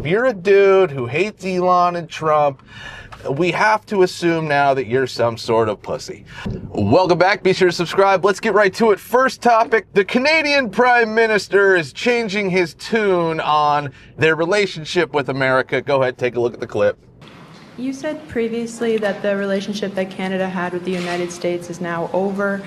If you're a dude who hates Elon and Trump, we have to assume now that you're some sort of pussy. Welcome back. Be sure to subscribe. Let's get right to it. First topic, the Canadian Prime Minister is changing his tune on their relationship with America. Go ahead, take a look at the clip. You said previously that the relationship that Canada had with the United States is now over.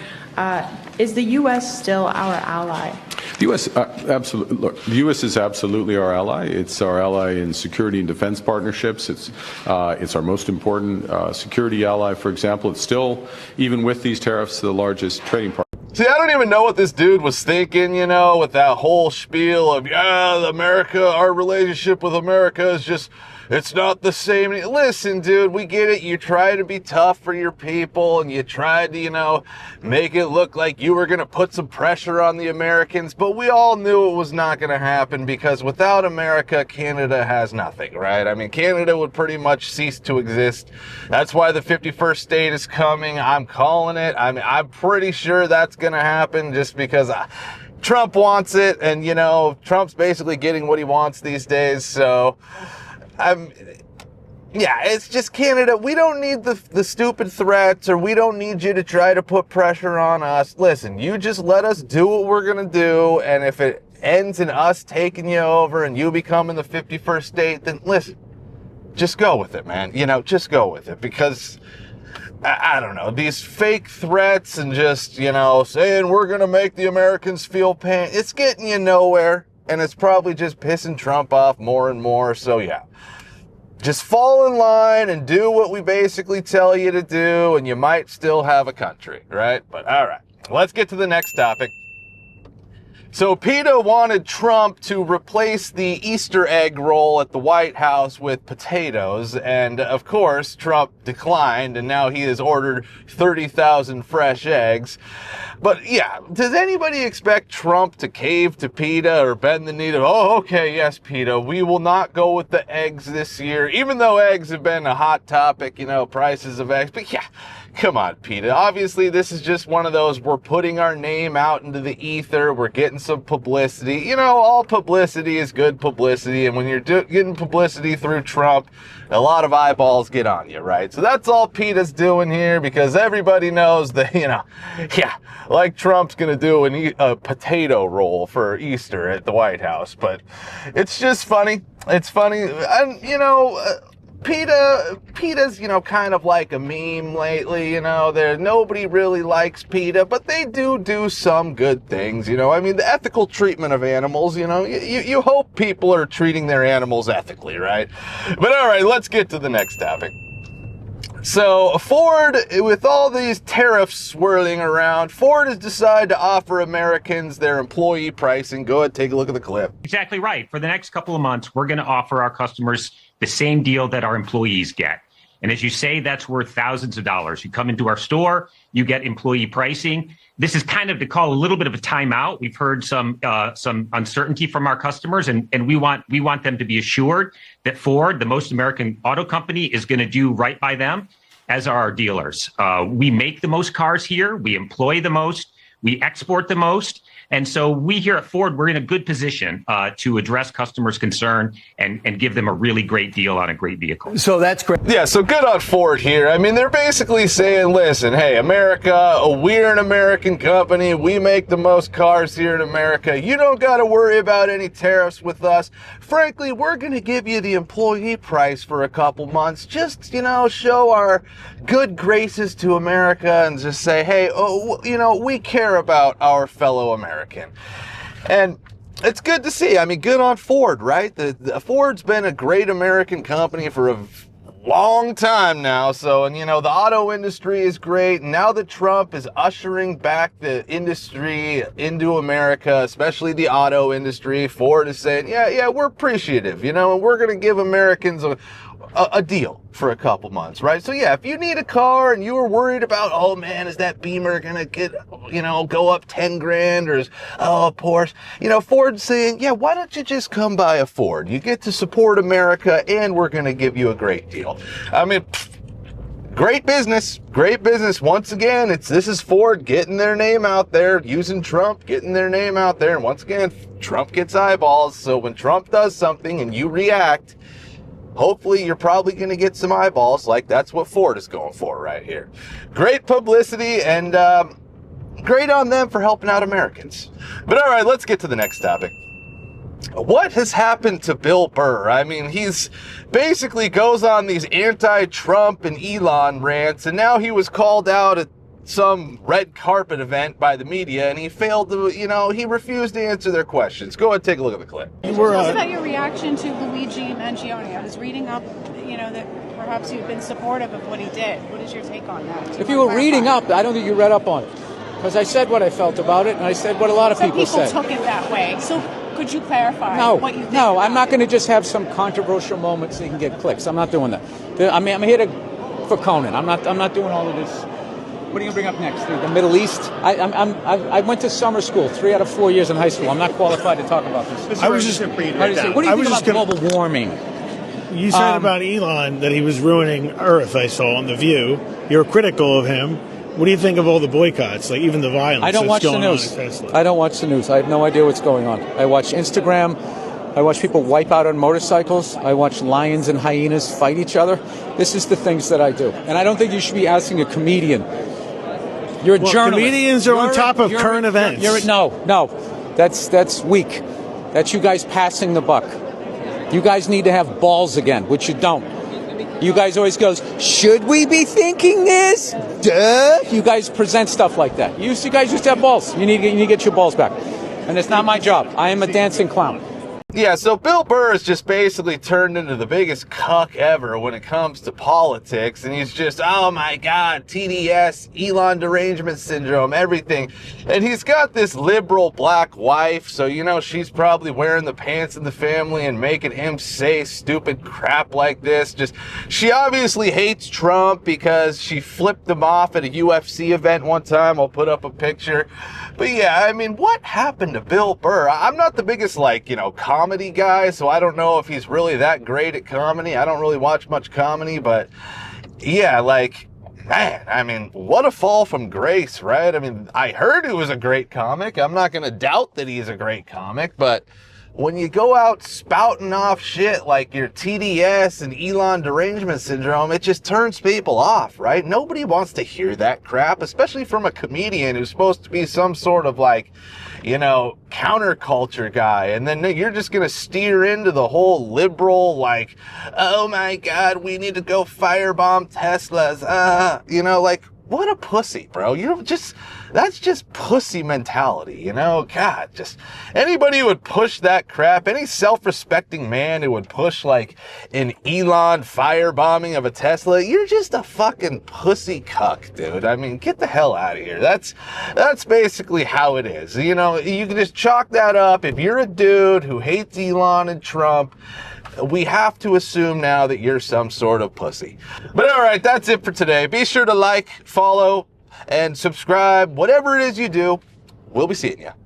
Is the U.S. still our ally? The U.S. Absolutely. Look, the U.S. is absolutely our ally. It's our ally in security and defense partnerships. It's our most important security ally. For example, it's still, even with these tariffs, the largest trading partner. See, I don't even know what this dude was thinking, you know, with that whole spiel of, yeah, America, our relationship with America is just, it's not the same. Listen, dude, we get it. You try to be tough for your people and you tried to, you know, make it look like you were going to put some pressure on the Americans, but we all knew it was not going to happen because without America, Canada has nothing, right? I mean, Canada would pretty much cease to exist. That's why the 51st state is coming. I'm calling it. I mean, I'm pretty sure that's going to happen just because Trump wants it. And, you know, Trump's basically getting what he wants these days. So yeah, it's just Canada. We don't need the stupid threats, or we don't need you to try to put pressure on us. Listen, you just let us do what we're going to do. And if it ends in us taking you over and you becoming the 51st state, then listen, just go with it, man. You know, just go with it, because I don't know, these fake threats and just, you know, saying we're going to make the Americans feel pain, it's getting you nowhere. And it's probably just pissing Trump off more and more. So yeah, just fall in line and do what we basically tell you to do, and you might still have a country, right? But all right, let's get to the next topic. So PETA wanted Trump to replace the Easter egg roll at the White House with potatoes. And of course, Trump declined, and now he has ordered 30,000 fresh eggs. But yeah, does anybody expect Trump to cave to PETA or bend the knee to, oh, okay, yes, PETA, we will not go with the eggs this year, even though eggs have been a hot topic, you know, prices of eggs. But yeah, come on, PETA. Obviously, this is just one of those, we're putting our name out into the ether. We're getting some publicity. You know, all publicity is good publicity. And when you're getting publicity through Trump, a lot of eyeballs get on you, right? So that's all PETA's doing here, because everybody knows that, you know, yeah, like Trump's going to do a potato roll for Easter at the White House. But it's just funny. It's funny. And, you know, PETA's, you know, kind of like a meme lately, you know, nobody really likes PETA, but they do some good things, you know. I mean, the ethical treatment of animals, you know, you hope people are treating their animals ethically, right? But all right, let's get to the next topic. So Ford, with all these tariffs swirling around, Ford has decided to offer Americans their employee pricing. Go ahead, take a look at the clip. Exactly right. For the next couple of months, we're going to offer our customers the same deal that our employees get. And as you say, that's worth thousands of dollars. You come into our store, you get employee pricing. This is kind of to call a little bit of a timeout. We've heard some uncertainty from our customers, and we want them to be assured that Ford, the most American auto company, is going to do right by them, as are our dealers. We make the most cars here. We employ the most. We export the most. And so we here at Ford, we're in a good position to address customers' concern and give them a really great deal on a great vehicle. So that's great. Yeah, so good on Ford here. I mean, they're basically saying, listen, hey, America, we're an American company. We make the most cars here in America. You don't got to worry about any tariffs with us. Frankly, we're going to give you the employee price for a couple months. Just, you know, show our good graces to America and just say, hey, oh, you know, we care about our fellow Americans. And it's good to see. I mean, good on Ford, right? The Ford's been a great American company for a long time now. So, and you know, the auto industry is great. Now that Trump is ushering back the industry into America, especially the auto industry, Ford is saying, yeah, we're appreciative, you know, and we're going to give Americans a deal for a couple months, right? So yeah, if you need a car and you were worried about, oh man, is that Beamer gonna get, you know, go up 10 grand, or is, oh, Porsche, you know, Ford's saying, yeah, why don't you just come buy a Ford? You get to support America and we're gonna give you a great deal. I mean, great business. Great business. Once again, this is Ford getting their name out there, using Trump, getting their name out there. And once again, Trump gets eyeballs. So when Trump does something and you react, hopefully you're probably going to get some eyeballs. Like that's what Ford is going for right here. Great publicity, and great on them for helping out Americans. But all right, let's get to the next topic. What has happened to Bill Burr? I mean, he's basically goes on these anti-Trump and Elon rants, and now he was called out at some red carpet event by the media, and he failed to, he refused to answer their questions. Go ahead and take a look at the clip. Tell us about your reaction to Luigi Mangione. I was reading up, that perhaps you've been supportive of what he did. What is your take on that? If you were reading up, I don't think you read up on it. Because I said what I felt about it, and I said what a lot of people said. Some people took it that way. So could you clarify what you think? No, I'm not going to just have some controversial moment so you can get clicks. I'm not doing that. I'm here for Conan. I'm not doing all of this. What are you going to bring up next? The Middle East? I went to summer school 3 out of 4 years in high school. I'm not qualified to talk about this. I was just going to what do you think about global warming? You said about Elon that he was ruining Earth, I saw on The View. You're critical of him. What do you think of all the boycotts, like even the violence I don't watch the news. I don't watch the news. I have no idea what's going on. I watch Instagram. I watch people wipe out on motorcycles. I watch lions and hyenas fight each other. This is the things that I do. And I don't think you should be asking a comedian. You're a journalist. Comedians are on top of current events. No. That's weak. That's you guys passing the buck. You guys need to have balls again, which you don't. You guys always goes, should we be thinking this? Duh. You guys present stuff like that. You guys used to have balls. You need to get your balls back. And it's not my job. I am a dancing clown. Yeah, so Bill Burr has just basically turned into the biggest cuck ever when it comes to politics, and he's just, oh my God, TDS, Elon derangement syndrome, everything. And he's got this liberal black wife, so, she's probably wearing the pants in the family and making him say stupid crap like this. She obviously hates Trump because she flipped him off at a UFC event one time. I'll put up a picture. But yeah, I mean, what happened to Bill Burr? I'm not the biggest, comedy guy, so I don't know if he's really that great at comedy. I don't really watch much comedy, but yeah, man, I mean, what a fall from grace, right? I mean, I heard he was a great comic. I'm not going to doubt that he's a great comic, but when you go out spouting off shit like your TDS and Elon derangement syndrome, it just turns people off, right? Nobody wants to hear that crap, especially from a comedian who's supposed to be some sort of counterculture guy. And then you're just going to steer into the whole liberal, oh my God, we need to go firebomb Teslas. What a pussy, bro. That's just pussy mentality, God, just anybody who would push that crap, any self-respecting man who would push an Elon firebombing of a Tesla, you're just a fucking pussy cuck, dude. I mean, get the hell out of here. That's basically how it is. You can just chalk that up. If you're a dude who hates Elon and Trump, we have to assume now that you're some sort of pussy. But all right, that's it for today. Be sure to like, follow, and subscribe. Whatever it is you do, we'll be seeing you.